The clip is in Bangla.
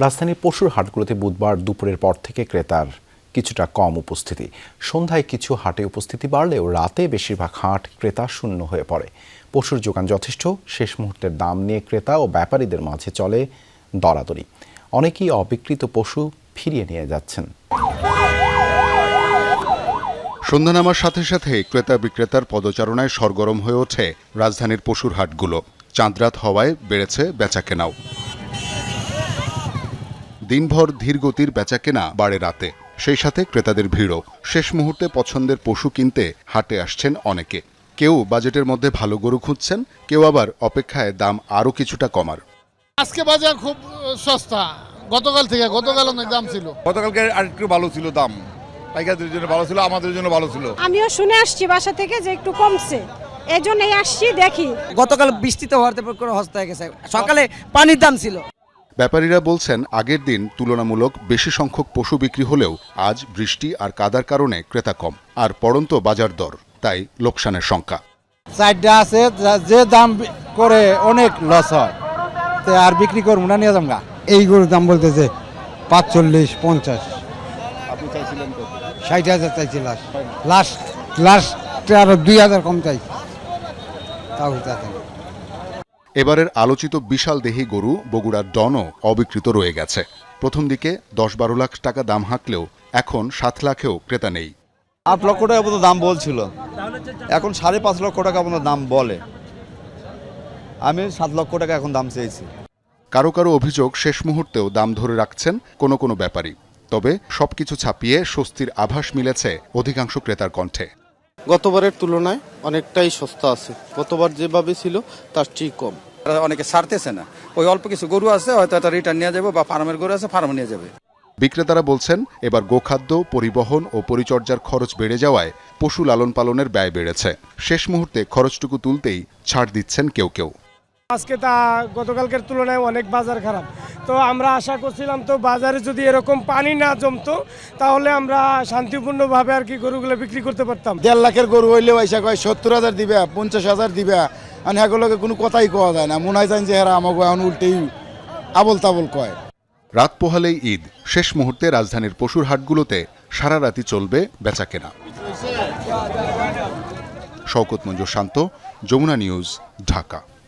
রাজধানীর পশুর হাটগুলোতে বুধবার দুপুরের পর থেকে ক্রেতার কিছুটা কম উপস্থিতি। সন্ধ্যায় কিছু হাটে উপস্থিতি বাড়লেও রাতে বেশিরভাগ হাট ক্রেতা শূন্য হয়ে পড়ে। পশুর যোগান যথেষ্ট, শেষ মুহূর্তের দাম নিয়ে ক্রেতা ও ব্যাপারীদের মাঝে চলে দরাদরি। অনেকেই অবিক্রিত পশু ফিরিয়ে নিয়ে যাচ্ছেন। সন্ধ্যা নামার সাথে সাথে ক্রেতা বিক্রেতার পদচারণায় সরগরম হয়ে ওঠে রাজধানীর পশুর হাটগুলো। চাঁদরাত হওয়ায় বেড়েছে বেচাকেনাও। দিনভর ধীরগতির বেচাকেনা বাড়ে রাতে, সেই সাথে ক্রেতাদের ভিড়ও। শেষ মুহূর্তে পছন্দের পশু কিনতে হাটে আসছেন অনেকে। কেউ বাজেটের মধ্যে ভালো গরু খুঁজছেন, কেউ আবার অপেক্ষায় দাম আরও কিছুটা কমার। আজকে বাজার খুব সস্তা, গতকাল অনেক দাম ছিল। গতকালকে আর একটু ভালো ছিল দাম, পাইকারদের জন্য ভালো ছিল, আমাদের জন্য ভালো ছিল। আমিও শুনে আসছি বাসা থেকে যে একটু কমছে, এজন্যই আসছি দেখি। গতকাল বৃষ্টিতে হওয়ার পর হস্তা হয়ে গেছে, সকালে পানির দাম ছিল। ব্যাপারীরা বলছেন আগের দিন তুলনামূলক বেশি সংখ্যক পশু বিক্রি হলেও আজ বৃষ্টি আর কাদার কারণে ক্রেতা কম, আর পড়ন্ত বাজার দর, তাই লোকসানের শঙ্কা। চারটা আছে, যে দাম করে অনেক লস হয়, তো আর বিক্রি করবো না, নিয়ে যাবো। এই গরুর দাম বলতেছে 45-50। আপনি চাইছিলেন কত? 60,000 চাইছি লাস্ট আরো 2,000 কম চাই, তাও চাইছেন। এবারের আলোচিত বিশাল দেহি গরু বগুড়ার ডনও অবিকৃত রয়ে গেছে। প্রথম দিকে 10-12 লাখ টাকা দাম হাঁকলেও এখন 7 লাখেও ক্রেতা নেই। 8 লক্ষ টাকা পর্যন্ত দাম বলছিল, এখন 5.5 লক্ষ টাকা পর্যন্ত দাম বলে। আমি 7 লক্ষ টাকা এখন দাম চেয়েছি। কারো কারো অভিযোগ শেষ মুহূর্তেও দাম ধরে রাখছেন কোনো কোনো ব্যাপারী। তবে সবকিছু ছাপিয়ে স্বস্তির আভাস মিলেছে অধিকাংশ ক্রেতার কণ্ঠে। গতবারের তুলনায় অনেকটাই সস্তা আছে, গতবার যেভাবে ছিল তার চেয়ে কম। অনেকে ছাড়তেছে না, ওই অল্প কিছু গরু আছে হয়তো এটা রিটার্ন নিয়ে যাবে, বা ফার্মের গরু আছে ফার্মে নিয়ে যাবে। বিক্রেতারা বলছেন এবার গোখাদ্য, পরিবহন ও পরিচর্যার খরচ বেড়ে যাওয়ায় পশু লালন পালনের ব্যয় বেড়েছে। শেষ মুহূর্তে খরচটুকু তুলতেই ছাড় দিচ্ছেন কেউ কেউ। আজকে তা গতকালকের তুলনায় অনেক বাজার খারাপ, তো আমরা আশা করছিলাম তো বাজারে যদি এরকম পানি না জমতো তাহলে আমরা শান্তিপূর্ণভাবে আর কি গরুগুলো বিক্রি করতে পারতাম। 1.5 লাখের গরু হইলেও এসে কয় 70,000 দিবে, 50,000 দিবে, আর এগুলোকে কোনো কথাই কওয়া যায় না। মনে হয় যে হেরা আমাকে এখন উল্টেই আবল তাবল কয়। রাত পোহালেই ঈদ, শেষ মুহূর্তে রাজধানীর পশুর হাটগুলোতে সারা রাতি চলবে বেচাকেনা। শওকত মঞ্জুর শান্ত, যমুনা নিউজ, ঢাকা।